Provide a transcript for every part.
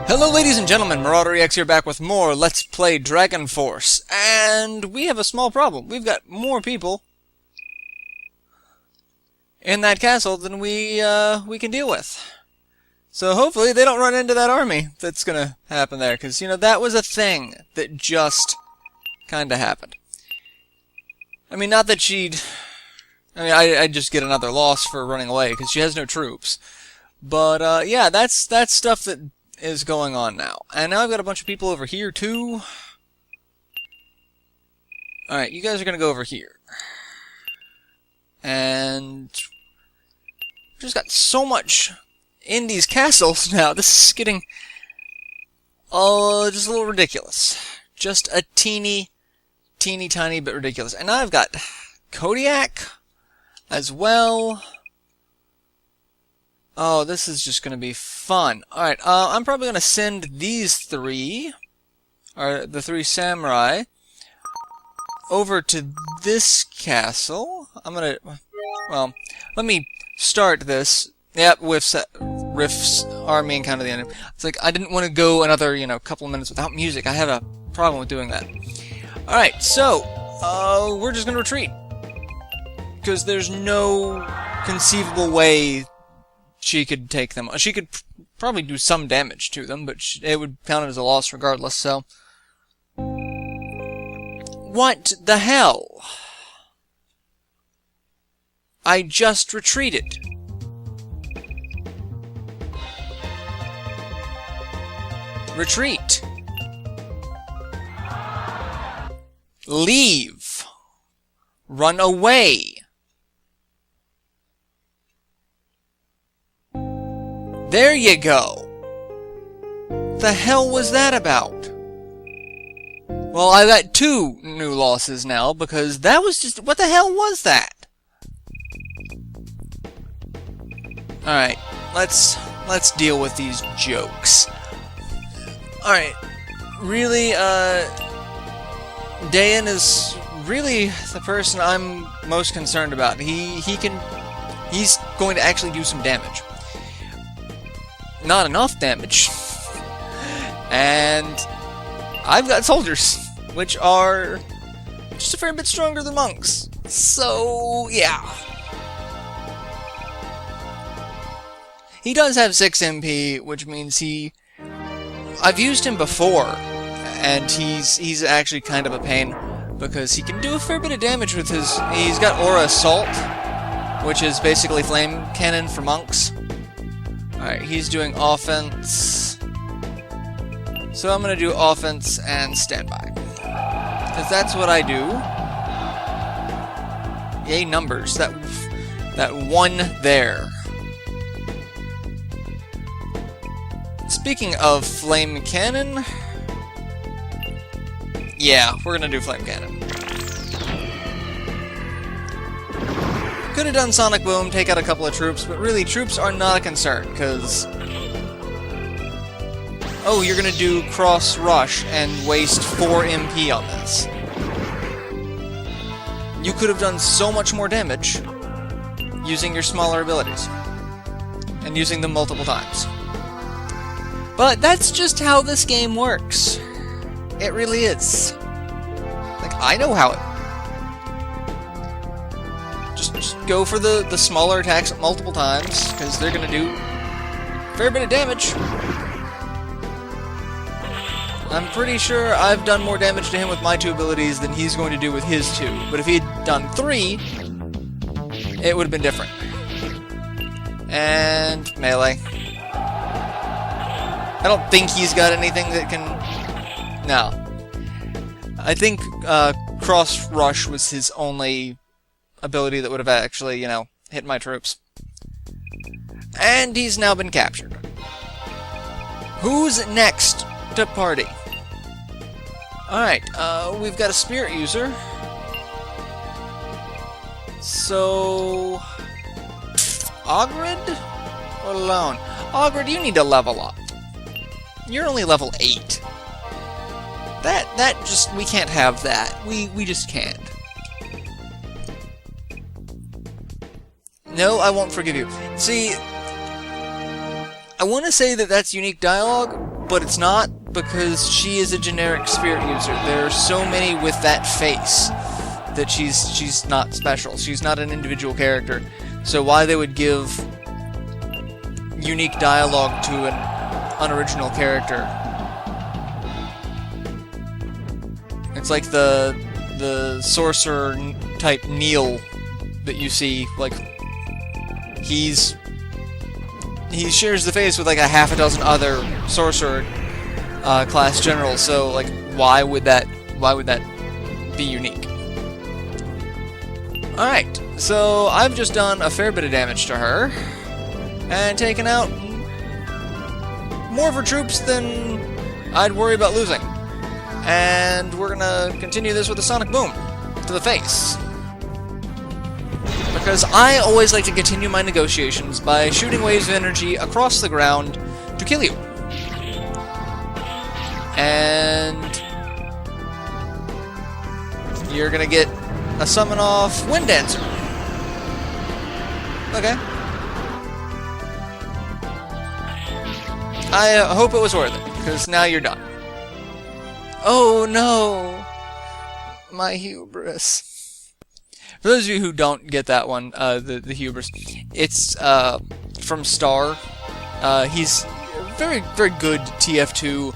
Hello ladies and gentlemen, MarauderEX here back with more Let's Play Dragon Force. And we have a small problem. We've got more people in that castle than we can deal with. So hopefully they don't run into that army that's gonna happen there. Because, you know, that was a thing that just kinda happened. I mean, not that she'd... I'd just get another loss for running away, because she has no troops. But, yeah, that's stuff that is going on now. And now I've got a bunch of people over here, too. Alright, you guys are gonna go over here. And... we've just got so much in these castles now. This is getting... just a little ridiculous. Just a teeny tiny bit ridiculous. And now I've got Kodiak as well. Oh, this is just going to be fun. Alright, I'm probably going to send these three, or the three samurai, over to this castle. I'm going to, well, let me start this. Yep, Rift's army and kind of the enemy. It's like, I didn't want to go another, couple of minutes without music. I have a problem with doing that. Alright, so, we're just going to retreat. Because there's no conceivable way she could take them. She could probably do some damage to them, but it would count as a loss regardless, so... What the hell? I just retreated. Retreat. Leave. Run away. There you go! The hell was that about? Well, I got 2 new losses now, because that was just... what the hell was that? Alright, let's deal with these jokes. Alright, really, Dayan is really the person I'm most concerned about. He's going to actually do some damage. Not enough damage. And I've got soldiers, which are just a fair bit stronger than monks. So, yeah. He does have 6 MP, which means I've used him before, and he's actually kind of a pain, because he can do a fair bit of damage with his... He's got Aura Assault, which is basically flame cannon for monks. Alright, he's doing offense. So I'm gonna do offense and standby. Because that's what I do. Yay, numbers. That one there. Speaking of flame cannon... yeah, we're gonna do flame cannon. Could have done Sonic Boom, take out a couple of troops, but really, troops are not a concern, because... oh, you're gonna do Cross Rush and waste 4 MP on this. You could have done so much more damage using your smaller abilities. And using them multiple times. But that's just how this game works. It really is. Like, I know how it... Just go for the smaller attacks multiple times, because they're going to do a fair bit of damage. I'm pretty sure I've done more damage to him with my 2 abilities than he's going to do with his 2. But if he'd done 3, it would have been different. And melee. I don't think he's got anything that can... no. I think Cross Rush was his only ability that would have actually, hit my troops. And he's now been captured. Who's next to party? Alright, we've got a spirit user. So... Ogrid? Or Lone? Ogrid, you need to level up. You're only level 8. That just... we can't have that. We just can't. No, I won't forgive you. See, I want to say that that's unique dialogue, but it's not because she is a generic spirit user. There are so many with that face that she's not special. She's not an individual character. So why they would give unique dialogue to an unoriginal character? It's like the sorcerer type Neil that you see, like he shares the face with like a half a dozen other sorcerer class generals. So like why would that be unique? Alright, so I've just done a fair bit of damage to her and taken out more of her troops than I'd worry about losing. And we're gonna continue this with a sonic boom to the face. Because I always like to continue my negotiations by shooting waves of energy across the ground to kill you. And you're gonna get a summon off Wind Dancer. Okay. I hope it was worth it, because now you're done. Oh no! My hubris. For those of you who don't get that one, the hubris, it's from Star. He's a very, very good TF2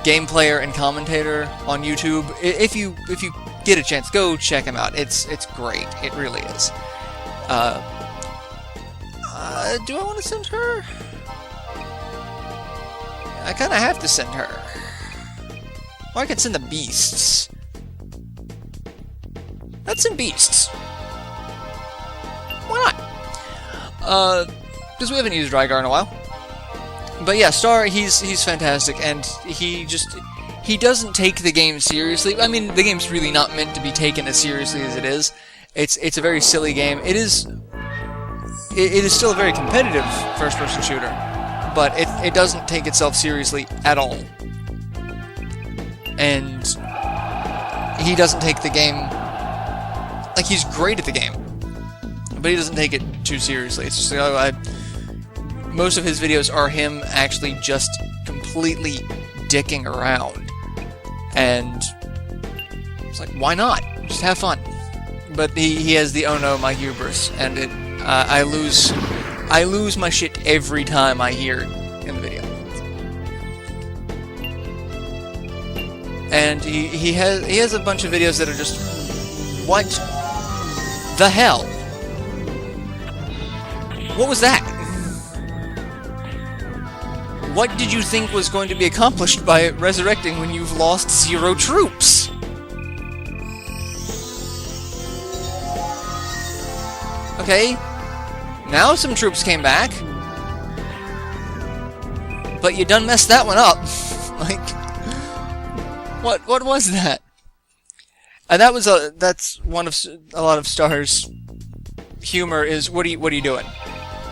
game player and commentator on YouTube. If you get a chance, go check him out. It's great. It really is. Do I want to send her? I kind of have to send her. Or I could send the beasts. Let's send beasts. Why not? Because we haven't used Rygar in a while. But yeah, Star, he's fantastic, and he doesn't take the game seriously. I mean, the game's really not meant to be taken as seriously as it is. It's a very silly game. It is still a very competitive first-person shooter, but it doesn't take itself seriously at all. And he doesn't take the game... Like, he's great at the game, but he doesn't take it too seriously. It's just like, most of his videos are him actually just completely dicking around. And it's like, why not? Just have fun. But he has the oh no, my hubris, and I lose my shit every time I hear it in the video. And he has a bunch of videos that are just, what the hell? What was that? What did you think was going to be accomplished by resurrecting when you've lost 0 troops? Okay, now some troops came back, but you done messed that one up. Like, what was that? And that's one of a lot of Star's humor is, what are you doing?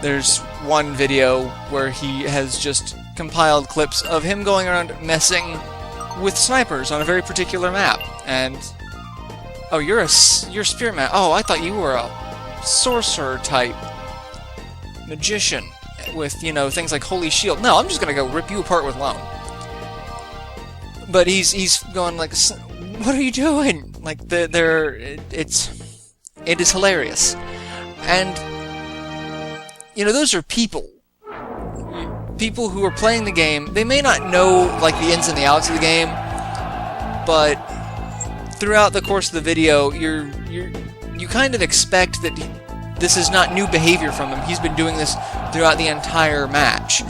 There's one video where he has just compiled clips of him going around messing with snipers on a very particular map, and oh, you're spearman. Oh, I thought you were a sorcerer type magician with, you know, things like Holy Shield. No, I'm just gonna go rip you apart with Lone. But he's going like, what are you doing? Like it is hilarious. And you know, those are people who are playing the game. They may not know like the ins and the outs of the game, but throughout the course of the video, you kind of expect that this is not new behavior from him. He's been doing this throughout the entire match,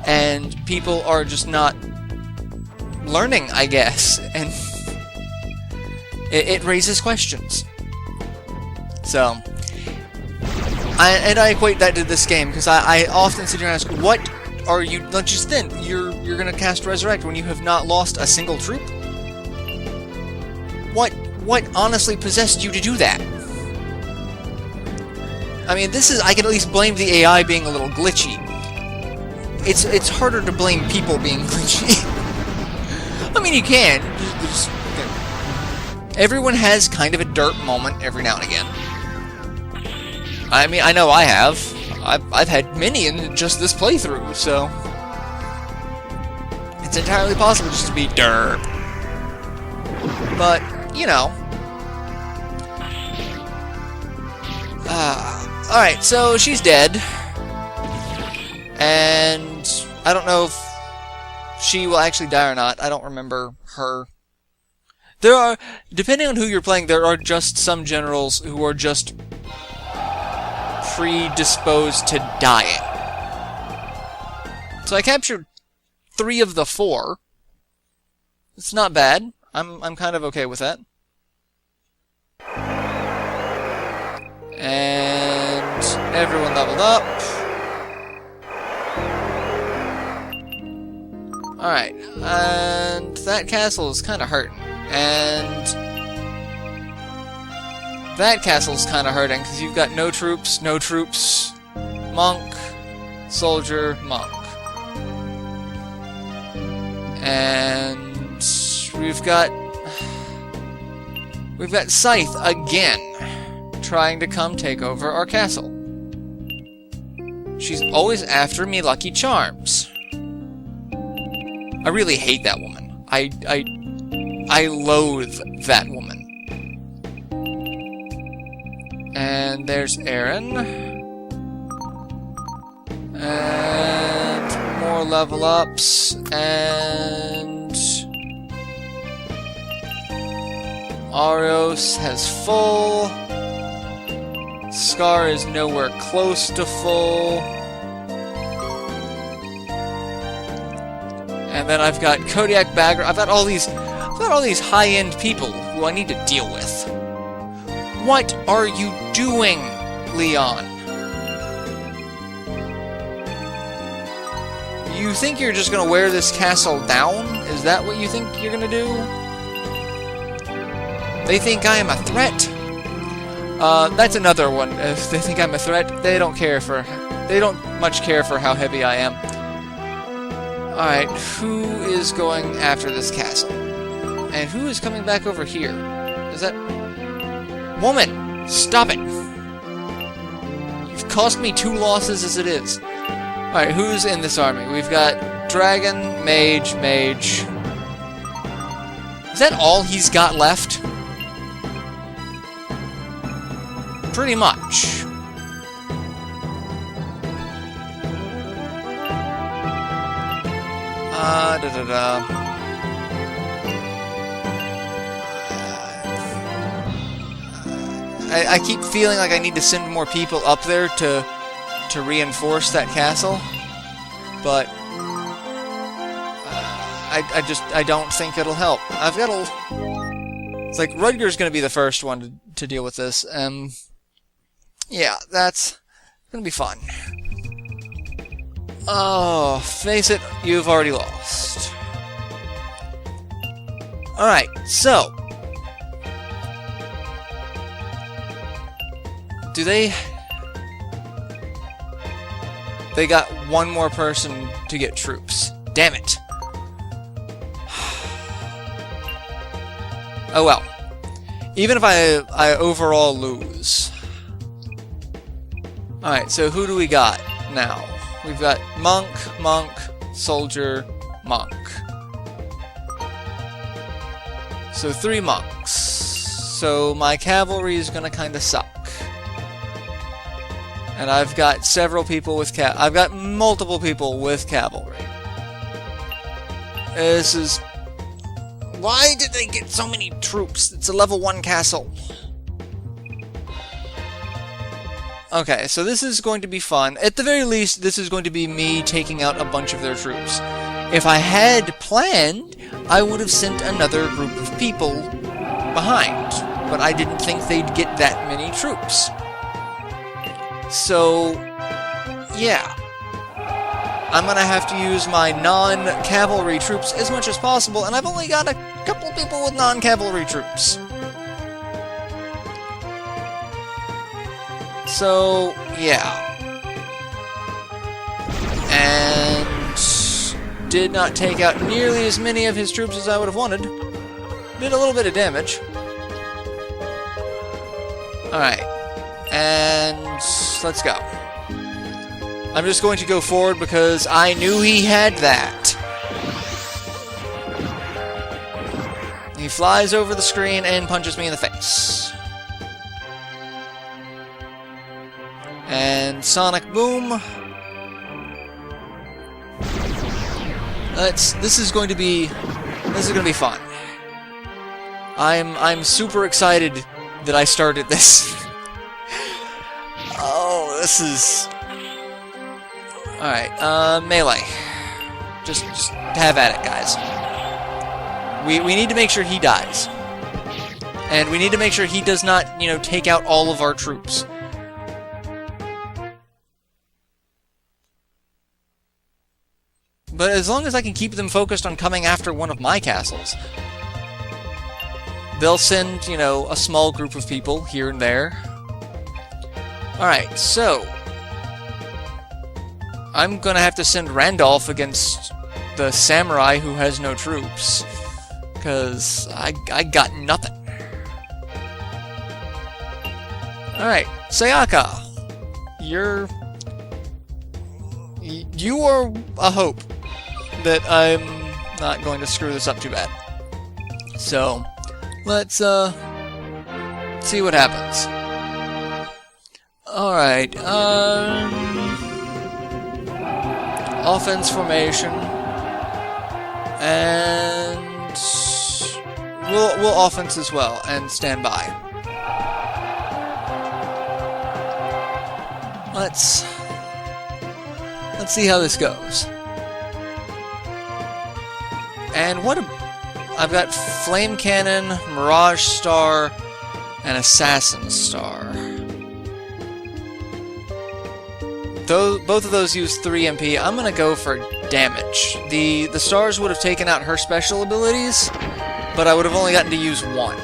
and people are just not learning, I guess, and it raises questions. So, I equate that to this game, because I often sit here and ask, what are you, like, just then, you're gonna cast Resurrect when you have not lost a single troop? What honestly possessed you to do that? I mean, I can at least blame the AI being a little glitchy. It's harder to blame people being glitchy. I mean, you can. Everyone has kind of a derp moment every now and again. I mean, I know I have. I've had many in just this playthrough, so it's entirely possible just to be derp. But, you know. Alright, so she's dead. And I don't know if she will actually die or not. I don't remember her. There are, depending on who you're playing, there are just some generals who are just predisposed to dying. So I captured 3 of the 4. It's not bad. I'm kind of okay with that. And everyone leveled up. Alright, and that castle is kind of hurting. And that castle's kind of hurting because you've got no troops, monk, soldier, monk. And we've got Scythe again trying to come take over our castle. She's always after me Lucky Charms. I really hate that woman. I loathe that woman. And there's Aaron. And more level ups. And Arios has full. Scar is nowhere close to full. And then I've got Kodiak Bagger. I've got all these high-end people who I need to deal with. What are you doing, Leon? You think you're just gonna wear this castle down? Is that what you think you're gonna do? They think I am a threat. That's another one. If they think I'm a threat, they don't much care for how heavy I am. Alright, who is going after this castle? And who is coming back over here? Is that... Woman! Stop it! You've cost me 2 losses as it is. Alright, who's in this army? We've got Dragon, Mage. Is that all he's got left? Pretty much. I keep feeling like I need to send more people up there to reinforce that castle, but I don't think it'll help. It's like Rudger's gonna be the first one to deal with this. Yeah, that's gonna be fun. Oh, face it, you've already lost. Alright, so... Do they... They got one more person to get troops. Damn it. Oh well. Even if I overall lose. Alright, so who do we got now? We've got monk, soldier, monk. So 3 monks. So my cavalry is gonna kinda suck. And I've got several people with I've got multiple people with cavalry. This is... Why did they get so many troops? It's a level 1 castle. Okay, so this is going to be fun. At the very least, this is going to be me taking out a bunch of their troops. If I had planned, I would have sent another group of people behind. But I didn't think they'd get that many troops. So, yeah. I'm gonna have to use my non-cavalry troops as much as possible, and I've only got a couple people with non-cavalry troops. So, yeah. And did not take out nearly as many of his troops as I would have wanted. Did a little bit of damage. Alright. And let's go. I'm just going to go forward because I knew he had that. He flies over the screen and punches me in the face. And Sonic Boom. This is going to be fun. I'm super excited that I started this. Oh, this is... Alright, melee. Just have at it, guys. We need to make sure he dies. And we need to make sure he does not, you know, take out all of our troops. But as long as I can keep them focused on coming after one of my castles, they'll send, you know, a small group of people here and there. Alright, so I'm gonna have to send Randolph against the samurai who has no troops, because I got nothing. Alright, Sayaka, you are a hope that I'm not going to screw this up too bad. So, let's see what happens. Alright, offense formation, and we'll offense as well, and stand by. Let's see how this goes. And I've got Flame Cannon, Mirage Star, and Assassin Star. Both of those use 3 MP. I'm gonna go for damage. The stars would have taken out her special abilities, but I would have only gotten to use 1.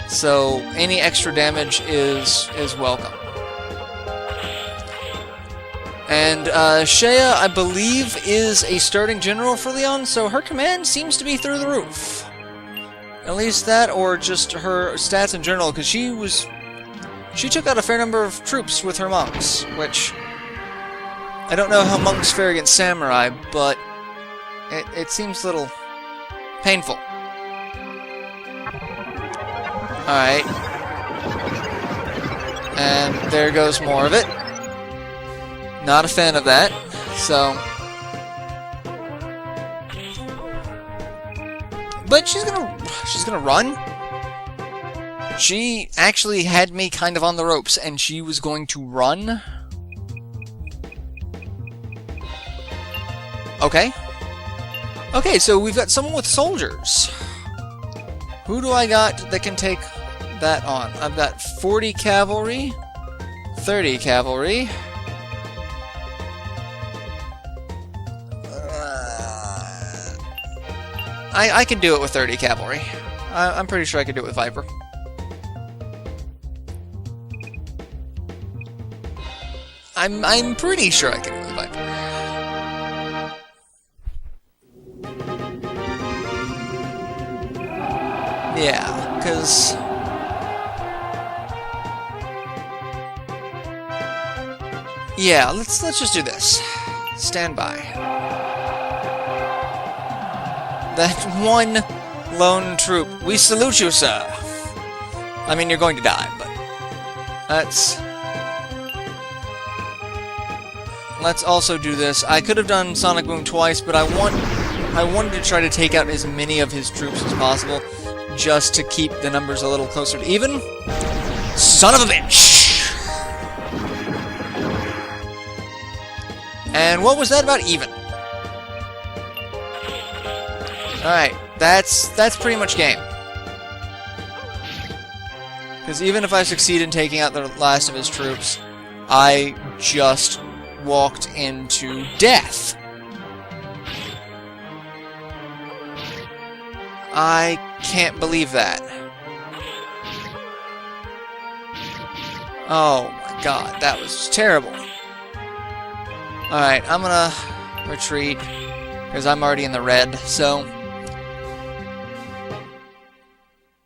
So any extra damage is welcome. And Shea, I believe, is a starting general for Leon, so her command seems to be through the roof. At least that, or just her stats in general, because she took out a fair number of troops with her monks, which I don't know how monks fare against samurai, but it seems a little painful. Alright. And there goes more of it. Not a fan of that, so... But she's gonna run. She actually had me kind of on the ropes, and she was going to run. Okay. Okay, so we've got someone with soldiers. Who do I got that can take that on? I've got 40 cavalry, 30 cavalry. I can do it with 30 cavalry. I'm pretty sure I could do it with Viper. I'm pretty sure I can do it with Viper. Yeah, because... Yeah, let's just do this. Stand by. That one lone troop. We salute you, sir. I mean, you're going to die, but... Let's also do this. I could have done Sonic Boom twice, but I wanted to try to take out as many of his troops as possible, just to keep the numbers a little closer to even. Son of a bitch! And what was that about even? Alright, that's pretty much game. Because even if I succeed in taking out the last of his troops, I just walked into death. I can't believe that. Oh my god, that was terrible. Alright, I'm gonna retreat, because I'm already in the red, so...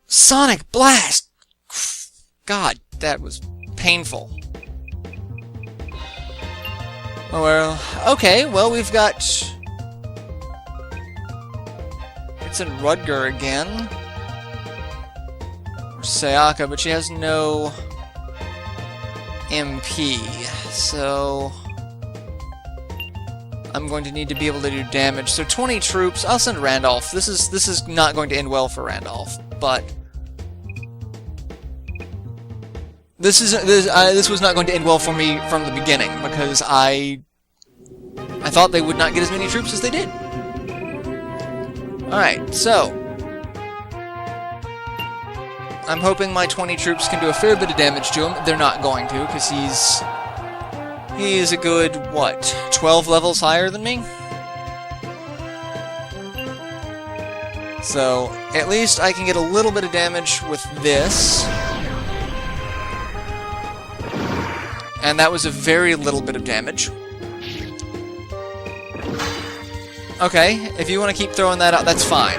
Sonic Blast! God, that was painful. Well, okay, well, we've got... It's in Rudger again. Or Sayaka, but she has no MP, so... I'm going to need to be able to do damage. So 20 troops, I'll send Randolph. This is not going to end well for Randolph, but... This was not going to end well for me from the beginning, because I thought they would not get as many troops as they did. Alright, so... I'm hoping my 20 troops can do a fair bit of damage to him. They're not going to, because he's a good, what, 12 levels higher than me? So, at least I can get a little bit of damage with this. And that was a very little bit of damage. Okay, if you want to keep throwing that out, that's fine.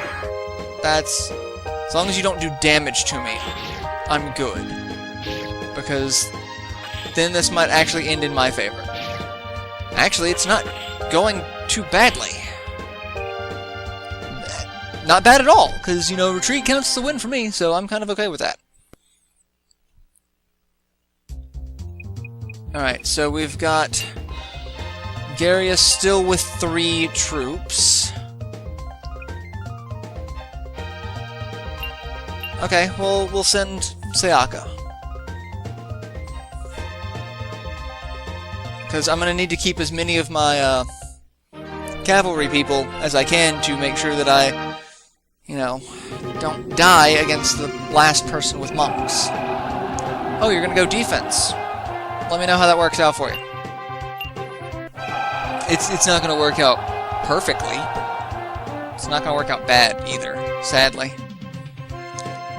As long as you don't do damage to me, I'm good. Because then this might actually end in my favor. Actually, it's not going too badly. Not bad at all, because, you know, retreat counts as a win for me, so I'm kind of okay with that. Alright, so we've got Garius still with 3 troops. Okay, well, we'll send Sayaka. Because I'm going to need to keep as many of my cavalry people as I can to make sure that I, you know, don't die against the last person with monks. Oh, you're going to go defense. Let me know how that works out for you. It's not going to work out perfectly. It's not going to work out bad either, sadly.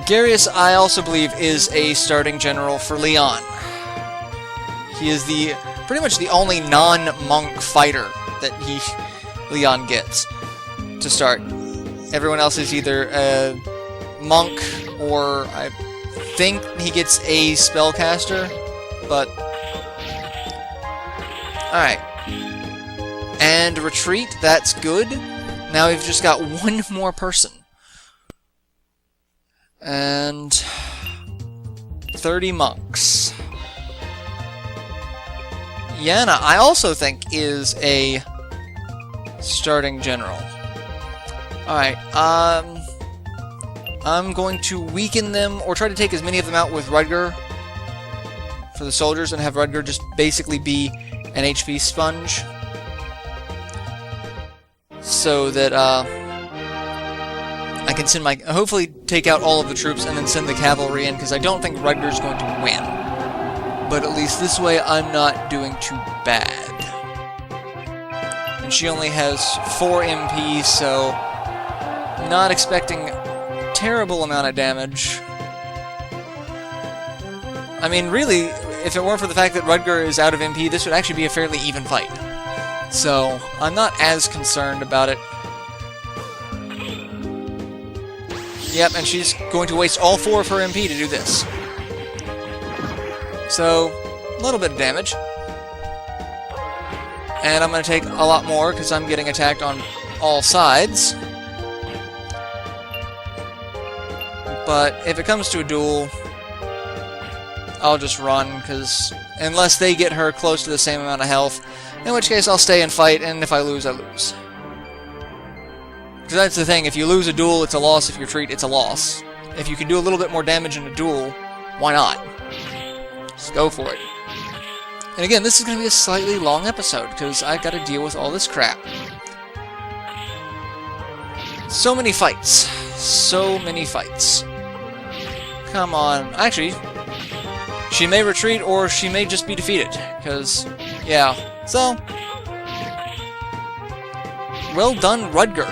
Garius, I also believe, is a starting general for Leon. He is pretty much the only non-monk fighter that Leon gets to start. Everyone else is either a monk or I think he gets a spellcaster, but... Alright. And retreat, that's good. Now we've just got one more person. And 30 monks. Yana, I also think, is a starting general. Alright, I'm going to weaken them, or try to take as many of them out with Rudger for the soldiers, and have Rudger just basically be an HP sponge. So that, I can send hopefully take out all of the troops and then send the cavalry in, because I don't think Rudger's going to win. But at least this way I'm not doing too bad. And she only has 4 MP, so not expecting terrible amount of damage. I mean, really, if it weren't for the fact that Rudger is out of MP, this would actually be a fairly even fight. So, I'm not as concerned about it. Yep, and she's going to waste all 4 of her MP to do this. So, a little bit of damage. And I'm going to take a lot more, because I'm getting attacked on all sides. But if it comes to a duel, I'll just run, because unless they get her close to the same amount of health, in which case I'll stay and fight, and if I lose, I lose. Because that's the thing, if you lose a duel, it's a loss. If you retreat, it's a loss. If you can do a little bit more damage in a duel, why not? Just go for it. And again, this is going to be a slightly long episode, because I've got to deal with all this crap. So many fights. So many fights. Come on. Actually, she may retreat, or she may just be defeated. Because, yeah. So, well done, Rudger.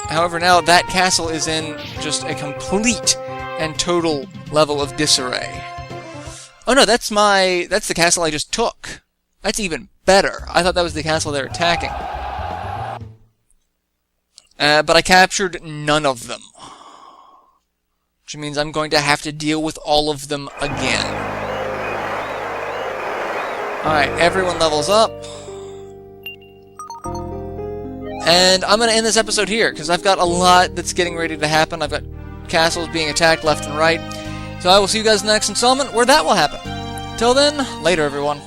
However, now that castle is in just a complete and total level of disarray. Oh no, that's the castle I just took. That's even better. I thought that was the castle they're attacking. But I captured none of them. Which means I'm going to have to deal with all of them again. Alright, everyone levels up. And I'm going to end this episode here, because I've got a lot that's getting ready to happen. I've got castles being attacked left and right. So I will see you guys in the next installment, where that will happen. Till then, later everyone.